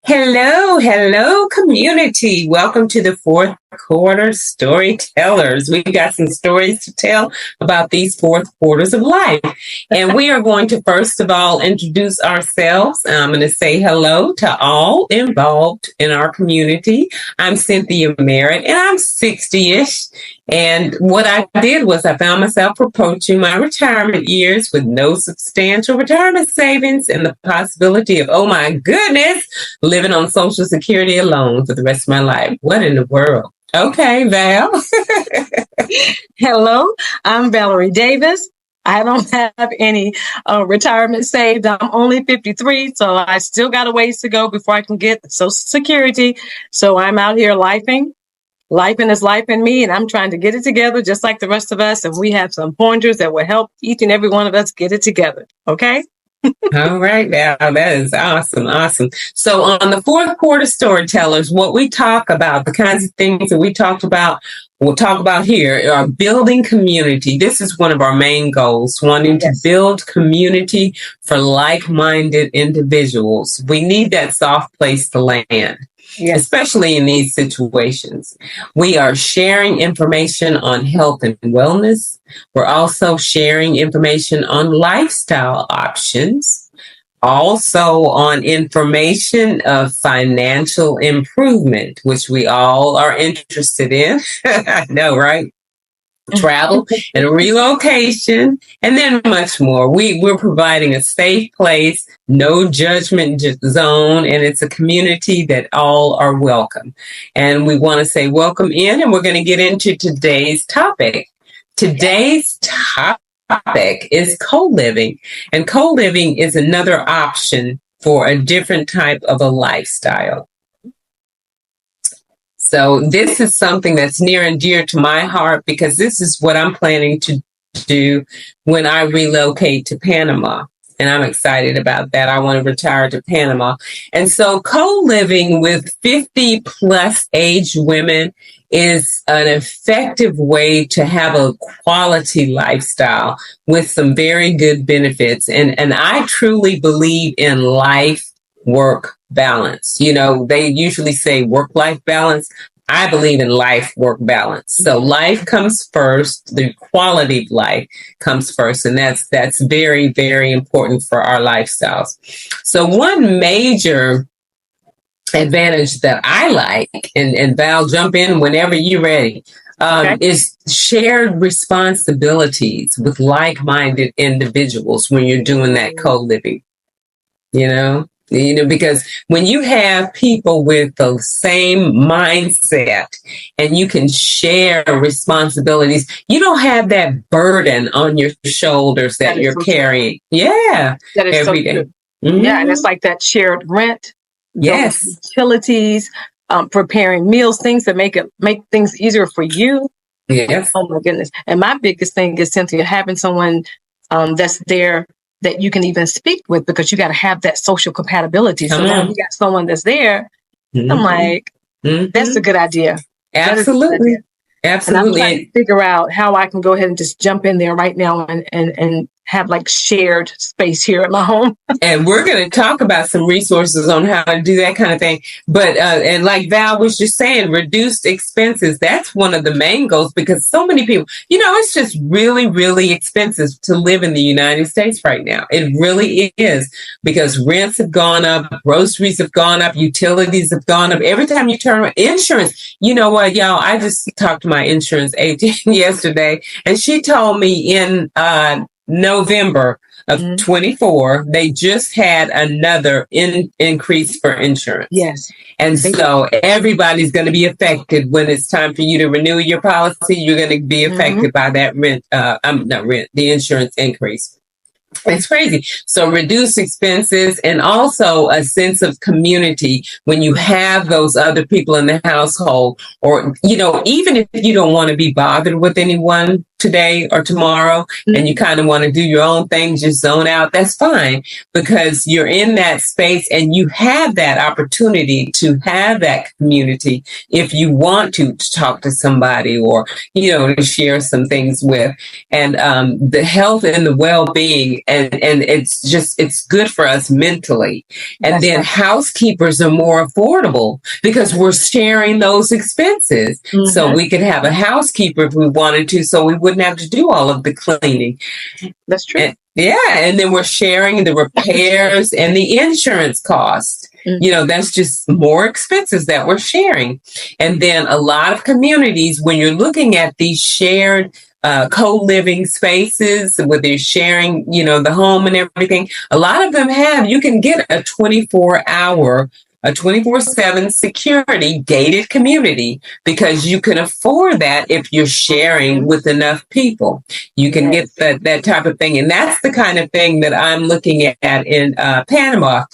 Hello, hello, community. Welcome to the fourth quarter storytellers. We got some stories to tell about these fourth quarters of life. And we are going to first of all introduce ourselves. I'm going to say hello to all involved in our community. I'm Cynthia Merritt and I'm 60-ish. And what I did was I found myself approaching my retirement years with no substantial retirement savings and the possibility of, oh my goodness, living on Social Security alone for the rest of my life. What in the world? Okay, Val. Hello, I'm Valerie Davis. I don't have any retirement saved. I'm only 53, so I still got a ways to go before I can get Social Security. So I'm out here lifing. Lifing is life in me, and I'm trying to get it together just like the rest of us. And we have some pointers that will help each and every one of us get it together. Okay? All right, now that is awesome. Awesome. So on the fourth quarter storytellers, what we talk about, the kinds of things that we'll talk about here are building community. This is one of our main goals, wanting to build community for like-minded individuals. We need that soft place to land. Yes. Especially in these situations. We are sharing information on health and wellness. We're also sharing information on lifestyle options, also on information of financial improvement, which we all are interested in. I know, right? Travel and relocation, and then much more. We're providing a safe place, no judgment zone, and it's a community that all are welcome. And we want to say welcome in, and we're going to get into today's topic. Today's topic is co-living, and co-living is another option for a different type of a lifestyle. So this is something that's near and dear to my heart because this is what I'm planning to do when I relocate to Panama. And I'm excited about that. I want to retire to Panama. And so co-living with 50 plus age women is an effective way to have a quality lifestyle with some very good benefits. And I truly believe in life-work balance. You know, they usually say work-life balance. I believe in life-work balance. So life comes first. The quality of life comes first. And that's very, very important for our lifestyles. So one major advantage that I like, and Val, jump in whenever you're ready, is shared responsibilities with like-minded individuals when you're doing that co-living, because when you have people with the same mindset and you can share responsibilities, you don't have that burden on your shoulders that you're carrying. Yeah. That is every day. Mm-hmm. Yeah. And it's like that shared rent. Yes. Utilities, preparing meals, things that make things easier for you. Yes. Oh my goodness. And my biggest thing is, Cynthia, having someone that's there that you can even speak with, because you got to have that social compatibility. So now you got someone that's there. Mm-hmm. I'm like, that's a good idea. Absolutely. Absolutely. And I'm trying to figure out how I can go ahead and just jump in there right now and have like shared space here at my home. And we're going to talk about some resources on how to do that kind of thing. But, and like Val was just saying, reduced expenses. That's one of the main goals, because so many people, it's just really, really expensive to live in the United States right now. It really is, because rents have gone up, groceries have gone up, utilities have gone up. Every time you turn around, insurance, you know what, y'all, I just talked to my insurance agent yesterday, and she told me in, November of 24, they just had another increase for insurance. Yes. And so everybody's going to be affected when it's time for you to renew your policy. You're going to be affected by that the insurance increase. It's crazy. So reduce expenses, and also a sense of community when you have those other people in the household, or, even if you don't want to be bothered with anyone, today or tomorrow and you kind of want to do your own thing, just zone out, that's fine, because you're in that space and you have that opportunity to have that community if you want to talk to somebody or, to share some things with. And the health and the well-being, and it's good for us mentally. And then housekeepers are more affordable because we're sharing those expenses. So we could have a housekeeper if we wanted to, so we wouldn't have to do all of the cleaning. That's true. And then we're sharing the repairs and the insurance cost. That's just more expenses that we're sharing. And then a lot of communities, when you're looking at these shared co-living spaces where they're sharing, the home and everything, a lot of them you can get a 24/7 security gated community because you can afford that if you're sharing with enough people. You can get that type of thing. And that's the kind of thing that I'm looking at in Panama.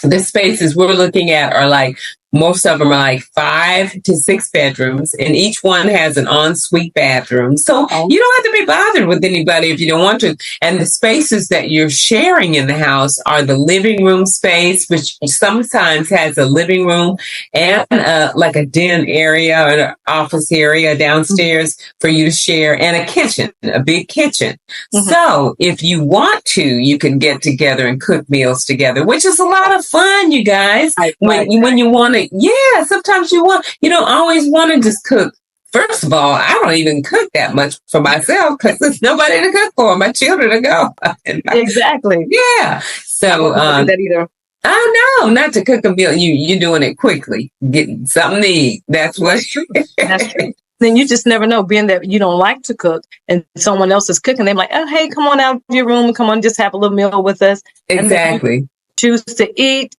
The spaces we're looking at are like, most of them are like 5 to 6 bedrooms, and each one has an ensuite bathroom. So you don't have to be bothered with anybody if you don't want to. And the spaces that you're sharing in the house are the living room space, which sometimes has a living room and like a den area or an office area downstairs for you to share, and a kitchen, a big kitchen. So if you want to, you can get together and cook meals together, which is a lot of fun, you guys. When you want to, sometimes you don't always want to just cook. First of all, I don't even cook that much for myself because there's nobody to cook for. My children to go. Exactly. Yeah. So I don't do that either. I know, not to cook a meal. You're doing it quickly, getting something to eat. That's true. That's true. Then you just never know, being that you don't like to cook and someone else is cooking. They're like, oh, hey, come on out of your room and come on, just have a little meal with us. Exactly. Choose to eat,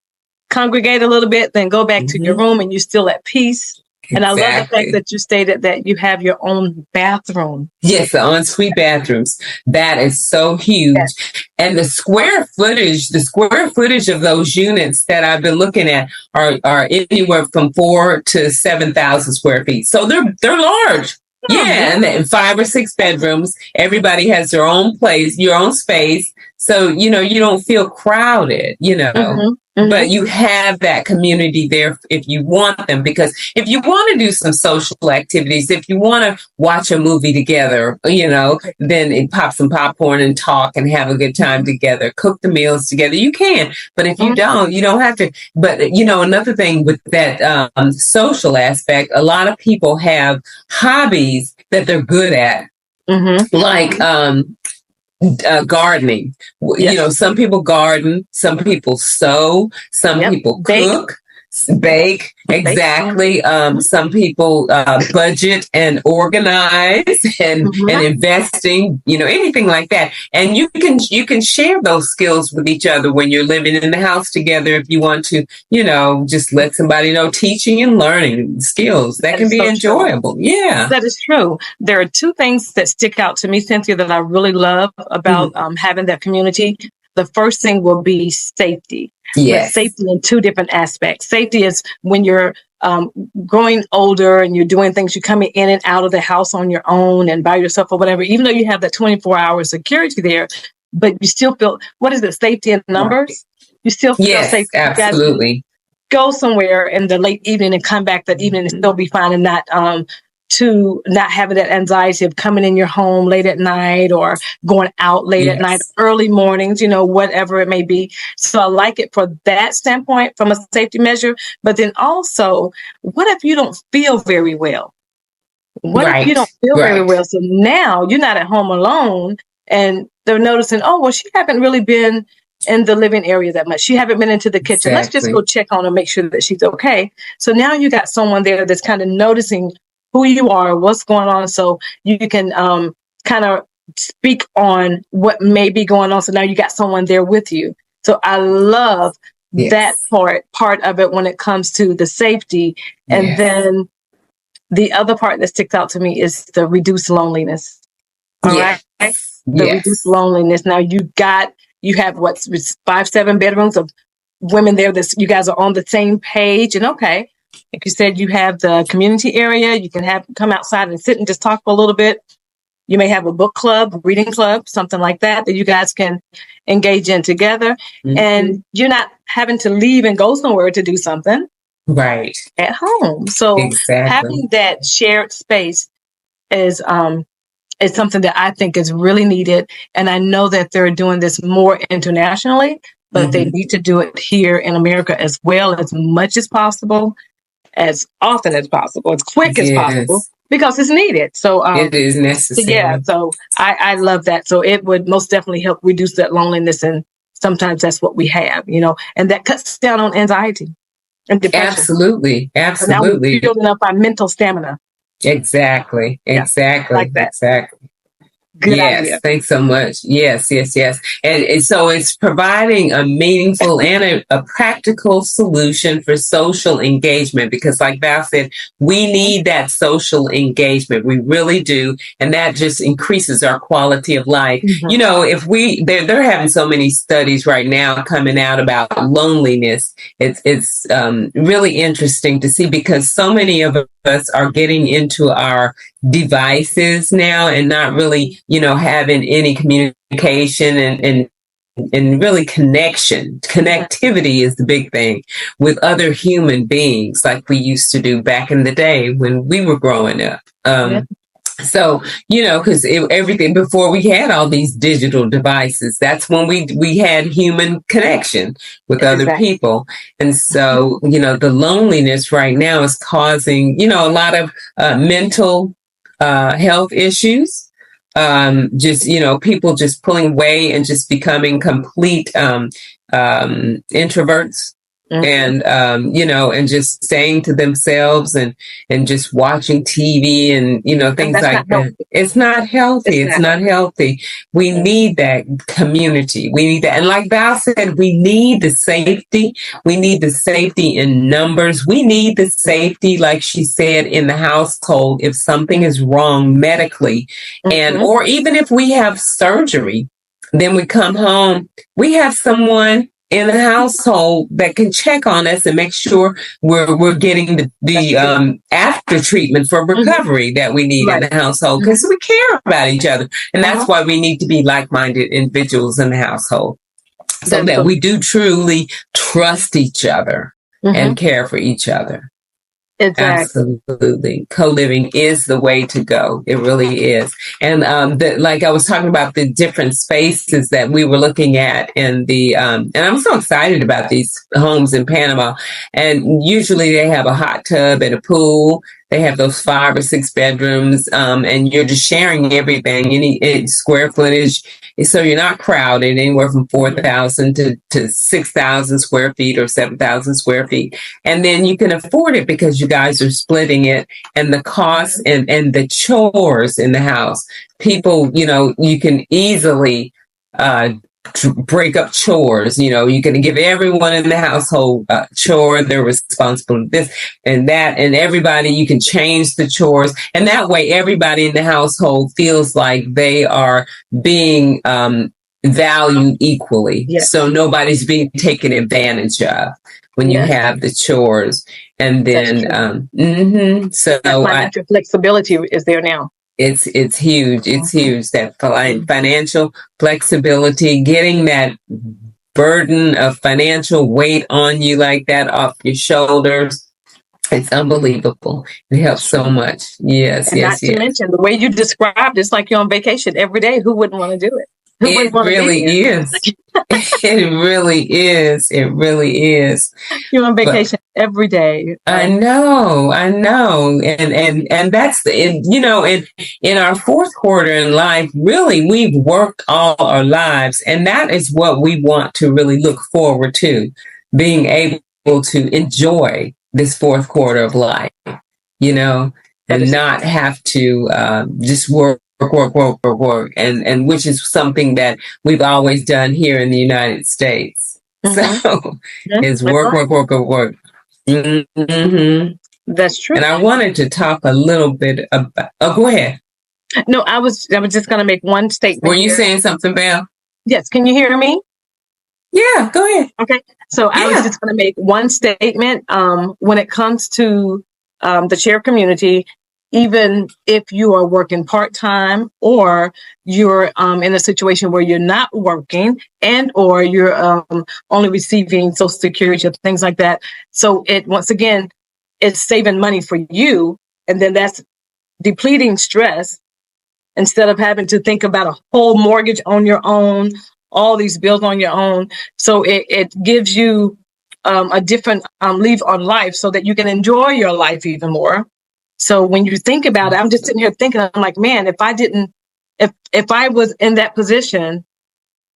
congregate a little bit, then go back to your room and you're still at peace. And I love the fact that you stated that you have your own bathroom. Yes, the ensuite bathrooms. That is so huge. Yes. And the square footage of those units that I've been looking at are anywhere from 4 to 7,000 square feet. So they're large. Yeah, and then 5 or 6 bedrooms. Everybody has their own place, your own space. So, you don't feel crowded, but you have that community there if you want them, because if you want to do some social activities, if you want to watch a movie together, then pop some popcorn and talk and have a good time together, cook the meals together, you can. But if you don't have to. But, another thing with that social aspect, a lot of people have hobbies that they're good at, like gardening. Yes. Some people garden, some people sew, some people cook, bake. Exactly. Some people budget and organize and investing, anything like that. And you can share those skills with each other when you're living in the house together. If you want to, just let somebody know, teaching and learning skills that can be so enjoyable. True. Yeah, that is true. There are 2 things that stick out to me, Cynthia, that I really love about having that community. The first thing will be safety. Yes. But safety in 2 different aspects. Safety is when you're growing older and you're doing things, you're coming in and out of the house on your own and by yourself or whatever, even though you have that 24-hour security there, but you still feel, safety in numbers? You still feel safe. Absolutely. Go somewhere in the late evening and come back that evening and still be fine, and not having that anxiety of coming in your home late at night or going out late at night, early mornings, whatever it may be. So I like it for that standpoint from a safety measure. But then also, what if you don't feel very well? What if you don't feel very well? So now you're not at home alone and they're noticing, she haven't really been in the living area that much. She haven't been into the kitchen. Let's just go check on her, make sure that she's okay. So now you got someone there that's kind of noticing who you are, what's going on, so you can kind of speak on what may be going on. So now you got someone there with you. So I love that part of it when it comes to the safety. And then the other part that sticks out to me is the reduced loneliness. All right? The reduced loneliness. Now you have 5-7 bedrooms of women there that you guys are on the same page, and like you said, you have the community area. You can come outside and sit and just talk for a little bit. You may have a book club, reading club, something like that you guys can engage in together. Mhm. And you're not having to leave and go somewhere to do something. Right. At home. So Exactly. having that shared space is something that I think is really needed. And I know that they're doing this more internationally, but they need to do it here in America as well, as much as possible, as often as possible, as quick as possible, because it's needed. So it is necessary. Yeah, so I love that. So it would most definitely help reduce that loneliness, and sometimes that's what we have, and that cuts down on anxiety and depression. Absolutely. So now we're building up our mental stamina. Exactly. Like that. Exactly. Good idea. Thanks so much. Yes. And so it's providing a meaningful and a practical solution for social engagement, because like Val said, we need that social engagement. We really do. And that just increases our quality of life. If they're having so many studies right now coming out about loneliness. It's really interesting to see, because so many of us are getting into our devices now and not really, having any communication and really connectivity is the big thing with other human beings like we used to do back in the day when we were growing up. So, because everything before we had all these digital devices, that's when we had human connection with other people. And so, the loneliness right now is causing, a lot of mental health issues. People just pulling away and just becoming complete introverts. And and just staying to themselves and just watching TV and things like that. It's not healthy. It's not healthy. We need that community. We need that. And like Val said, we need the safety. We need the safety in numbers. We need the safety, like she said, in the household if something is wrong medically, and or even if we have surgery, then we come home, we have someone in the household that can check on us and make sure we're getting the after treatment for recovery that we need in the household, because we care about each other. And that's why we need to be like-minded individuals in the household, so that we do truly trust each other and care for each other. Exactly. Absolutely. Co-living is the way to go. It really is. And like I was talking about the different spaces that we were looking at in the, and I'm so excited about these homes in Panama. And usually they have a hot tub and a pool. They have those 5 or 6 bedrooms, and you're just sharing everything. You need square footage, so you're not crowded. Anywhere from 4,000 to 6,000 square feet or 7,000 square feet, and then you can afford it because you guys are splitting it. And the cost and the chores in the house, people, you can easily break up chores. You can give everyone in the household a chore. They're responsible for this and that, and everybody, you can change the chores. And that way everybody in the household feels like they are being valued equally. So nobody's being taken advantage of when you have the chores. And then so financial flexibility is there now. It's huge. It's huge. That financial flexibility, getting that burden of financial weight on you like that off your shoulders. It's unbelievable. It helps so much. Yes. Not to mention the way you described, it's like you're on vacation every day. Who wouldn't want to do it? It really is. It really is. It really is. You're on vacation every day. I know. And that's in our fourth quarter in life, really, we've worked all our lives. And that is what we want to really look forward to, being able to enjoy this fourth quarter of life, and not have to just work, and which is something that we've always done here in the United States. So it's work. That's true. And I wanted to talk a little bit about. Oh, go ahead. No, I was just going to make one statement. Were you saying something, Val? Yes. Can you hear me? Yeah, go ahead. Okay. So I was just going to make one statement. When it comes to the chair community, even if you are working part-time, or you're in a situation where you're not working, and or you're only receiving Social Security or things like that. So once again, it's saving money for you, and then that's depleting stress instead of having to think about a whole mortgage on your own, all these bills on your own. So it gives you a different leave on life so that you can enjoy your life even more. So when you think about it, I'm just sitting here thinking, I'm like, man, if I was in that position,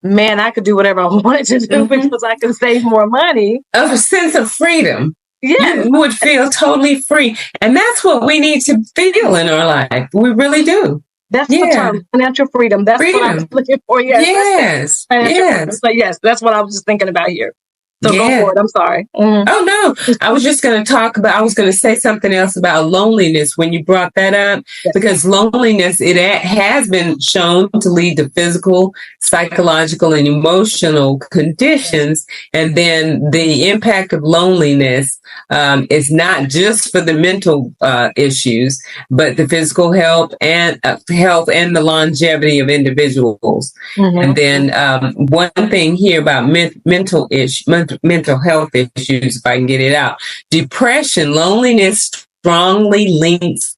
man, I could do whatever I wanted to do because I could save more money. A sense of freedom. Yeah. You would feel totally free. And that's what we need to feel in our life. We really do. That's the term, financial freedom. That's what I was looking for. Yes. Yes. So yes, that's what I was just thinking about here. So go for it. I'm sorry. Oh, no. I was just going to I was going to say something else about loneliness when you brought that up, because loneliness, it has been shown to lead to physical, psychological, and emotional conditions. And then the impact of loneliness is not just for the mental issues, but the physical health and the longevity of individuals. And then one thing here about mental health issues, if I can get it out. Depression, loneliness strongly links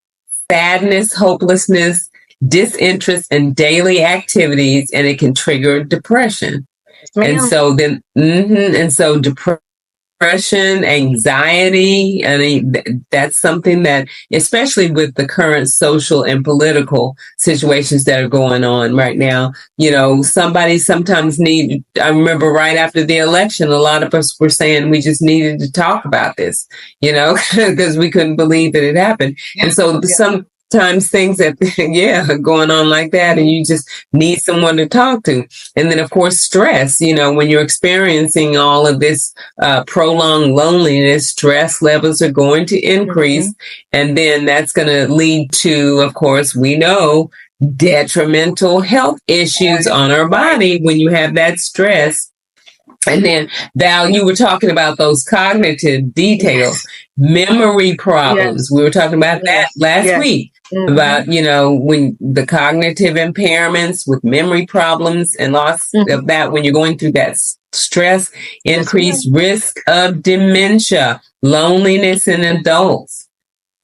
sadness, hopelessness, disinterest in daily activities, and it can trigger depression. And so depression, anxiety, that's something that, especially with the current social and political situations that are going on right now, somebody sometimes I remember right after the election, a lot of us were saying we just needed to talk about this, because we couldn't believe that it happened. And so sometimes things that, are going on like that, and you just need someone to talk to. And then, of course, stress, when you're experiencing all of this prolonged loneliness, stress levels are going to increase. And then that's going to lead to, of course, we know, detrimental health issues on our body when you have that stress. And then, Val, you were talking about those cognitive details, memory problems. We were talking about that last week. About, when the cognitive impairments with memory problems and loss of that, when you're going through that stress, increased risk of dementia, loneliness in adults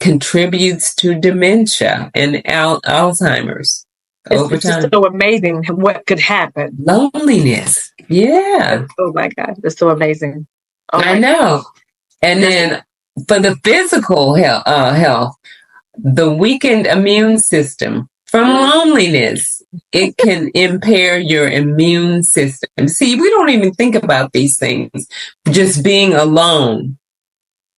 contributes to dementia and Alzheimer's over time. It's just so amazing what could happen. Loneliness. Yeah. Oh my God. It's so amazing. I know. And then for the physical health, the weakened immune system from loneliness, it can impair your immune system. See, we don't even think about these things. Just being alone,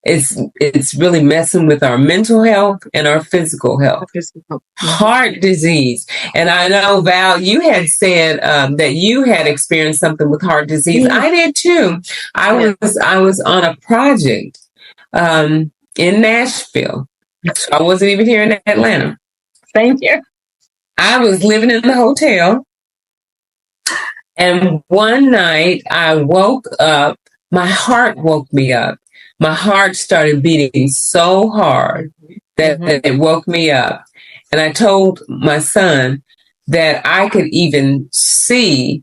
it's really messing with our mental health and our physical health. Heart disease. And I know, Val, you had said that you had experienced something with heart disease. I did too. I was on a project in Nashville. So I wasn't even here in Atlanta. Same here. I was living in the hotel. And one night I woke up, my heart woke me up. My heart started beating so hard that it woke me up. And I told my son that I could even see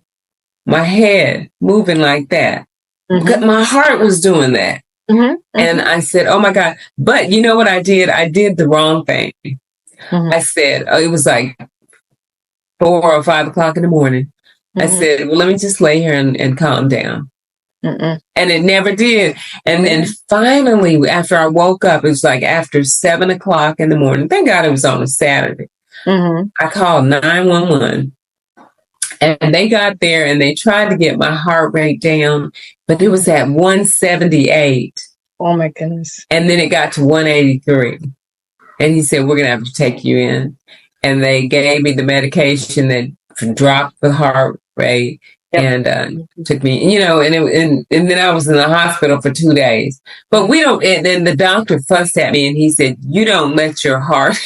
my head moving like that. Because my heart was doing that. And I said, oh my God. But you know what I did? I did the wrong thing. I said, it was like 4 or 5 o'clock in the morning. I said, well, let me just lay here and calm down. And it never did. And then finally, after I woke up, it was like after 7 o'clock in the morning. Thank God it was on a Saturday. I called 911. And they got there and they tried to get my heart rate down, but it was at 178. Oh my goodness. And then it got to 183. And he said, we're going to have to take you in. And they gave me the medication that dropped the heart rate and took me, and then I was in the hospital for 2 days. But and then the doctor fussed at me and he said, you don't let your heart,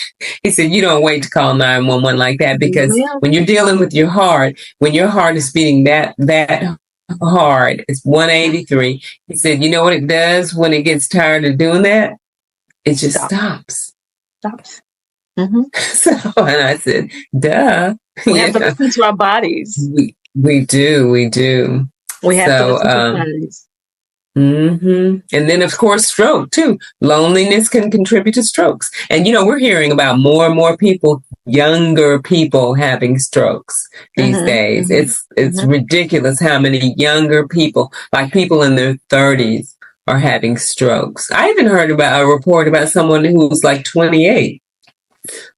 he said, you don't wait to call 911 like that, because when you're dealing with your heart, when your heart is beating that hard, it's 183. He said, you know what it does when it gets tired of doing that? It just stops. So, and I said, duh. We have to listen to our bodies. We do. We have to listen to our bodies. And then, of course, stroke too. Loneliness can contribute to strokes. And, we're hearing about more and more people, younger people having strokes these days. It's ridiculous how many younger people, like people in their 30s, are having strokes. I even heard about a report about someone who's like 28.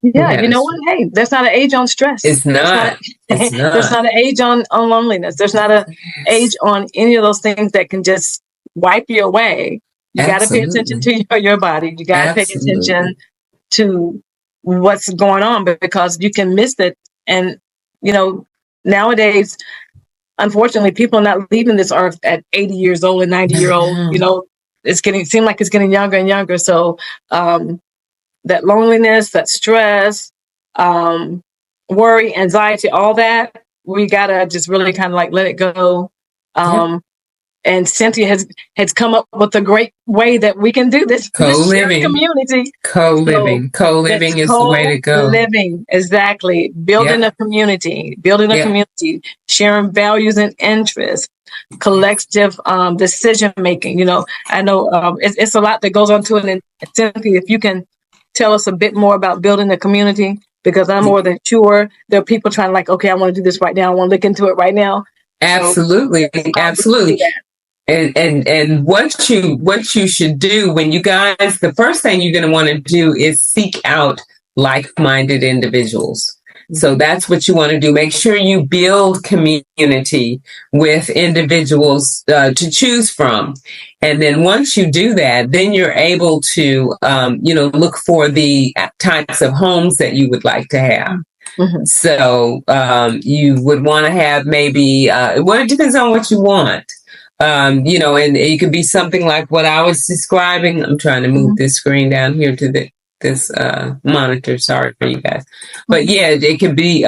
Yeah, you know what? Hey, there's not an age on stress. It's not. There's not an age on loneliness. There's not an age on any of those things that can just wipe you away. You got to pay attention to your body. You got to pay attention to what's going on, because you can miss it. And, nowadays, unfortunately, people are not leaving this earth at 80 years old and 90 years old. It seems like it's getting younger and younger. So, that loneliness, that stress, worry, anxiety, all that, we got to just really kind of like let it go. And Cynthia has come up with a great way that we can do this. Co-living. Community. Co-living. Co-living is the way to go. Living, exactly. Building a community. Sharing values and interests. Collective decision making. I know it's a lot that goes on to it. And Cynthia, if you can tell us a bit more about building a community, because I'm more than sure there are people trying to okay, I want to do this right now. I want to look into it right now. Absolutely. Absolutely. And what you should do when you guys, the first thing you're going to want to do is seek out like-minded individuals. So that's what you want to do. Make sure you build community with individuals to choose from. And then once you do that, then you're able to, look for the types of homes that you would like to have. So you would want to have maybe, it depends on what you want. And it could be something like what I was describing. I'm trying to move this screen down here to this monitor. Sorry for you guys. But yeah, it could be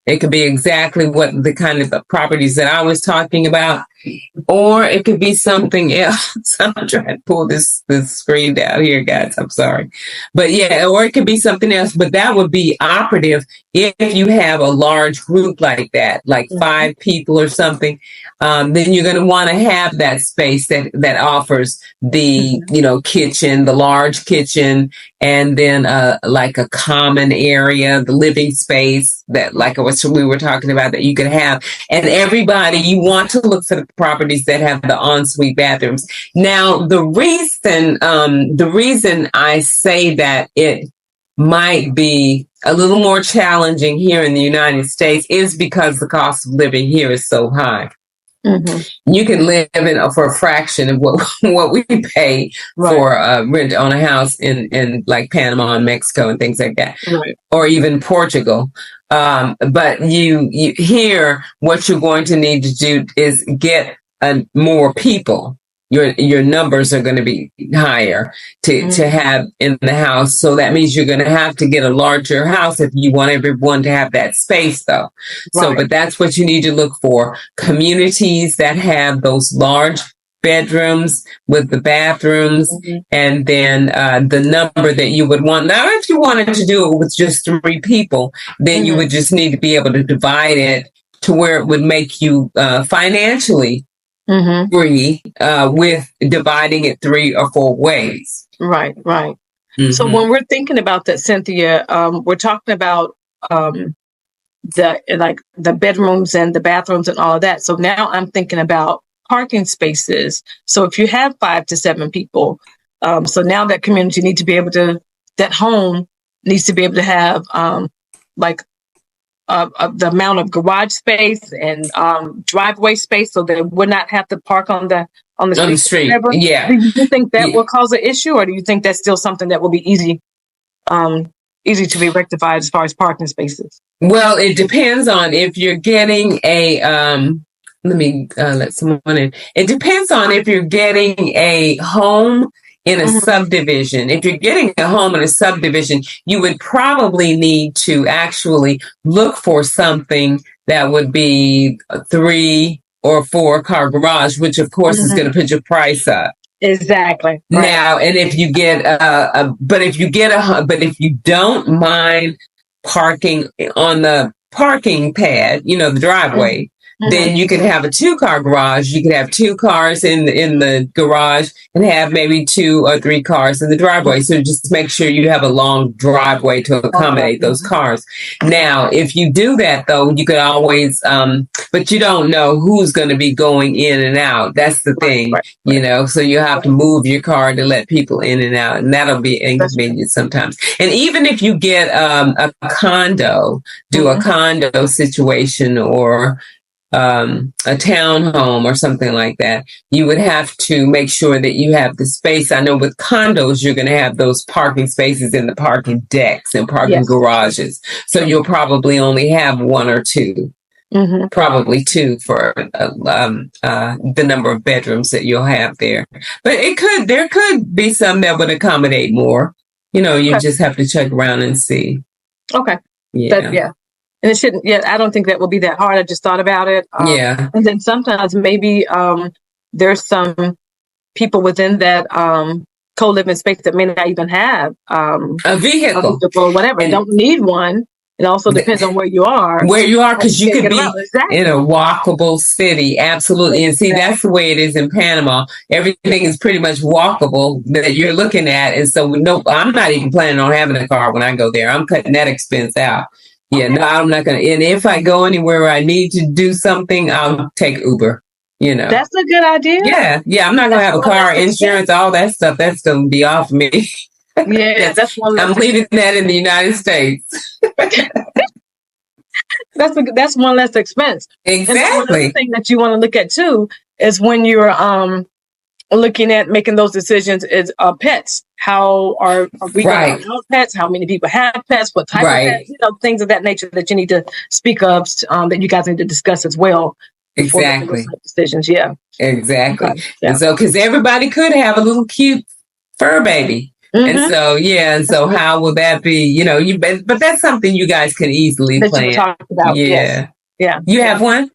exactly what the kind of properties that I was talking about, or it could be something else. I'm trying to pull this screen down here, guys. I'm sorry. But yeah, or it could be something else, but that would be operative if you have a large group like that, like 5 people or something. Then you're going to want to have that space that offers the, kitchen, the large kitchen, and then like a common area, the living space that we were talking about that you could have. And everybody, you want to look for the properties that have the ensuite bathrooms. Now, the reason I say that it might be a little more challenging here in the United States is because the cost of living here is so high. You can live for a fraction of what we pay for rent on a house in like Panama and Mexico and things like that, or even Portugal. But you here, what you're going to need to do is get more people. Your numbers are going to be higher to have in the house. So that means you're going to have to get a larger house if you want everyone to have that space, though. So, but that's what you need to look for. Communities that have those large bedrooms with the bathrooms, and then the number that you would want. Now, if you wanted to do it with just 3 people, then you would just need to be able to divide it to where it would make you financially free with dividing it 3 or 4 ways. Right. So when we're thinking about that, Cynthia, we're talking about the bedrooms and the bathrooms and all of that. So now I'm thinking about parking spaces. So if you have 5 to 7 people, so now that community needs to be able to, that home needs to be able to have the amount of garage space and driveway space, so that it would not have to park on the street. Yeah. Do you think that will cause an issue, or do you think that's still something that will be easy to be rectified as far as parking spaces? Well, it depends on if you're getting a let me let someone in. It depends on if you're getting a home in a subdivision. If you're getting a home in a subdivision, you would probably need to actually look for something that would be a 3 or 4 car garage, which of course is going to put your price up. Exactly. Right. Now, and if you get but if you don't mind parking on the parking pad, the driveway, then you can have a 2-car garage. You could have 2 cars in the garage and have maybe 2 or 3 cars in the driveway. So just make sure you have a long driveway to accommodate those cars. Now, if you do that though, you could always, but you don't know who's going to be going in and out. That's the thing, so you have to move your car to let people in and out, and that'll be inconvenient sometimes. And even if you get a condo, do a condo situation or a townhome or something like that, you would have to make sure that you have the space. I know with condos, you're going to have those parking spaces in the parking decks and parking garages. So you'll probably only have 1 or 2, probably 2 for the number of bedrooms that you'll have there. But there could be some that would accommodate more. You just have to check around and see. Okay. Yeah. And it shouldn't, I don't think that will be that hard. I just thought about it. And then sometimes maybe there's some people within that co-living space that may not even have a vehicle or whatever. And don't need one. It also depends on where you are. Because you could be in a walkable city. Absolutely. And see, that's the way it is in Panama. Everything is pretty much walkable that you're looking at. And so, no, I'm not even planning on having a car when I go there. I'm cutting that expense out. Yeah, no, I'm not going to. And if I go anywhere where I need to do something, I'll take Uber, That's a good idea. Yeah. I'm not going to have a car, insurance, all that stuff. That's going to be off me. Yeah, that's one. I'm leaving that in the United States. That's one less expense. Exactly. And the thing that you want to look at too is when you're looking at making those decisions is pets. How are we going to have pets? How many people have pets? What type of pets? Things of that nature that you need to speak of that you guys need to discuss as well. Exactly. Decisions. Yeah. Exactly. Okay. Yeah. And so, because everybody could have a little cute fur baby. And so, and so how will that be? But that's something you guys can easily plan. Talk about. Yeah. Yeah. You have one?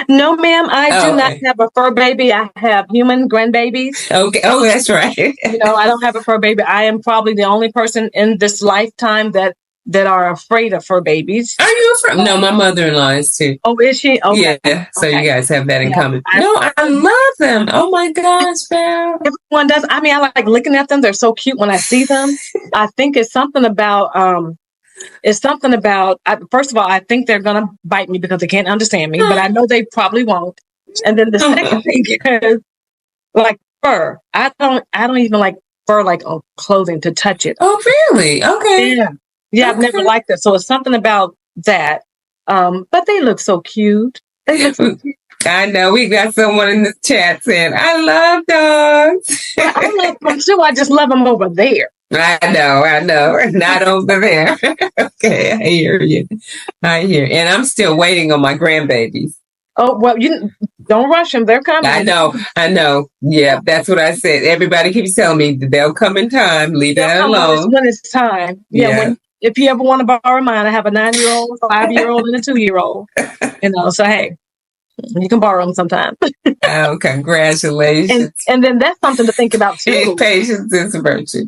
No, ma'am. I do not have a fur baby. I have human grandbabies. Okay. Oh, that's right. I don't have a fur baby. I am probably the only person in this lifetime that are afraid of fur babies. Are you afraid? No, my mother-in-law is too. Oh, is she? Okay. Yeah. So you guys have that in common. I love them. Oh my gosh, Val. Everyone does. I mean, I like looking at them. They're so cute when I see them. I think it's something about. First of all, I think they're gonna bite me because they can't understand me, but I know they probably won't. And then the second thing is like fur. I don't even like fur like on clothing to touch it. Oh, really? Okay. Yeah, I've never liked it. So it's something about that. But they look so cute. I know we got someone in the chat saying, I love dogs. I love them too. I just love them over there. I know. Not over there. Okay, I hear you. And I'm still waiting on my grandbabies. Oh, well, you don't rush them. They're coming. I know. Yeah, that's what I said. Everybody keeps telling me they'll come in time. Leave that alone. When it's time. Yeah. If you ever want to borrow mine, I have a 9-year-old, a 5-year-old, and a 2-year-old. So hey, you can borrow them sometime. Oh, congratulations. And then that's something to think about too. Patience is a virtue.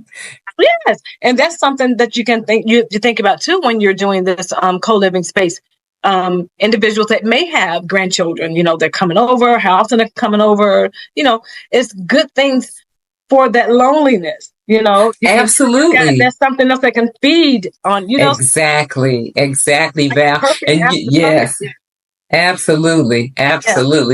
Yes. And that's something that you can think about too when you're doing this co-living space. Individuals that may have grandchildren, they're coming over, how often they're coming over, it's good things for that loneliness. Absolutely. That's something else that can feed on, Exactly, Val. And yes, absolutely. Yeah. That's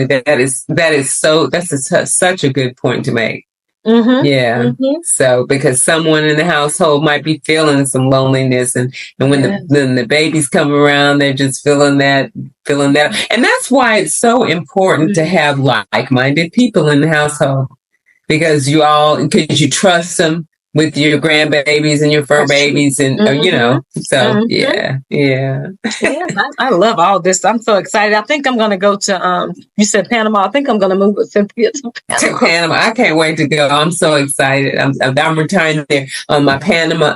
such a good point to make. Yeah. So because someone in the household might be feeling some loneliness, and when the babies come around, they're just feeling that, and that's why it's so important to have like-minded people in the household. Because you trust them with your grandbabies and your fur babies, and so yeah. I love all this. I'm so excited. I think I'm going to go to you said Panama. I think I'm going to move with Cynthia to Panama. I can't wait to go. I'm so excited. I'm retiring there on my Panama.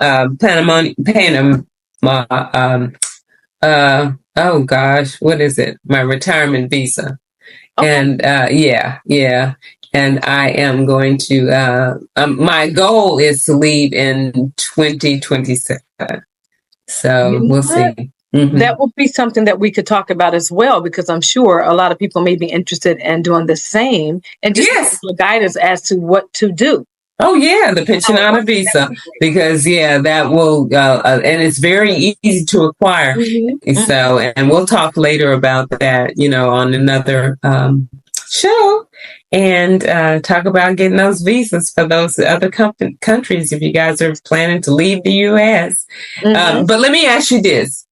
Oh gosh, what is it? My retirement visa. Okay. And And I am going to, my goal is to leave in 2027. So You know we'll what? see. Mm-hmm. That would be something that we could talk about as well, because I'm sure a lot of people may be interested in doing the same and just Yes. guidance as to what to do. Oh yeah, the pensionata visa, because that will, and it's very easy to acquire. Mm-hmm. So, and we'll talk later about that, on another show, and talk about getting those visas for those other countries if you guys are planning to leave the U.S. Mm-hmm. But let me ask you this,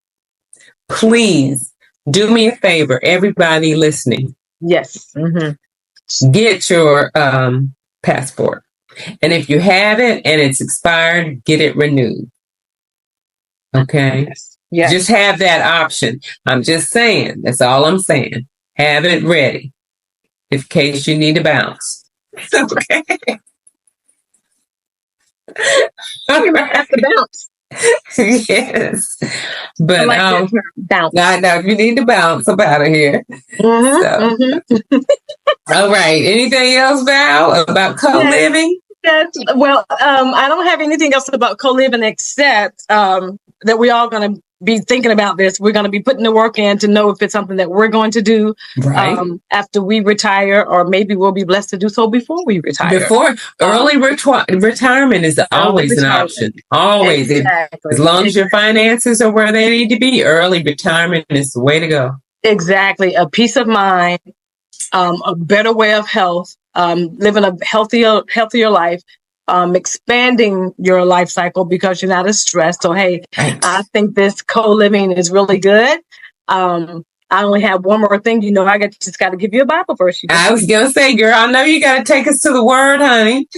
please do me a favor, everybody listening. Yes. Mm-hmm. Get your passport. And if you have it and it's expired, get it renewed. Okay? Yes. Just have that option. I'm just saying. That's all I'm saying. Have it ready in case you need to bounce. Okay. You might have to bounce. Yes. But I like bounce. I know if you need to bounce up out of here. Mm-hmm. So. Mm-hmm. All right. Anything else, Val, about co-living? Yes. Well, I don't have anything else about co-living except that we're all going to be thinking about this. We're going to be putting the work in to know if it's something that we're going to do after we retire, or maybe we'll be blessed to do so before we retire. Early retirement is always an option. Always. Exactly. As long as your finances are where they need to be, early retirement is the way to go. Exactly. A peace of mind, a better way of health, living a healthier life, expanding your life cycle because you're not as stressed. So, hey, right. I think this co-living is really good. I only have one more thing. I just got to give you a Bible verse. I was going to say, girl, I know you got to take us to the word, honey.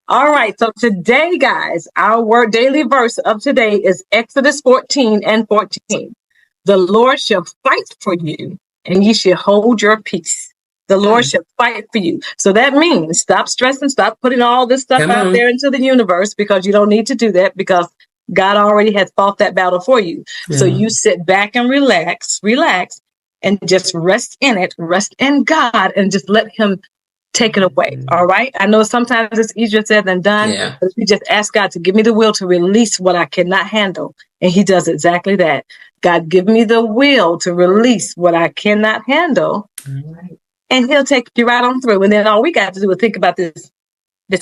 All right. So today, guys, our daily verse of today is Exodus 14:14. The Lord shall fight for you, and ye shall hold your peace. The Lord shall fight for you. So that means stop stressing, stop putting all this stuff out there into the universe, because you don't need to do that, because God already has fought that battle for you. Yeah. So you sit back and relax, and just rest in it, rest in God, and just let him take it away. All right. I know sometimes it's easier said than done. Yeah. But you just ask God to give me the will to release what I cannot handle. And he does exactly that. God, give me the will to release what I cannot handle. Right. And he'll take you right on through. And then all we got to do is think about this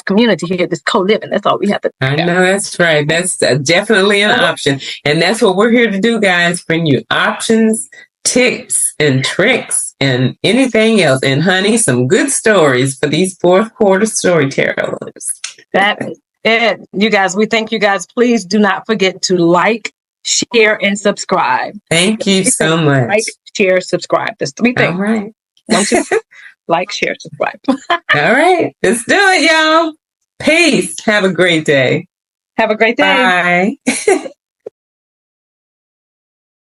community here, this co-living. That's all we have to do. I know, that's right. That's definitely an option. And that's what we're here to do, guys. Bring you options, tips, and tricks, and anything else. And honey, some good stories for these fourth quarter storytellers. That is it. You guys, we thank you guys. Please do not forget to like, share, and subscribe. Thank you so much. Like, share, subscribe. There's 3 things. All right. Like, share, subscribe. All right. Let's do it, y'all. Peace. Have a great day. Have a great day. Bye.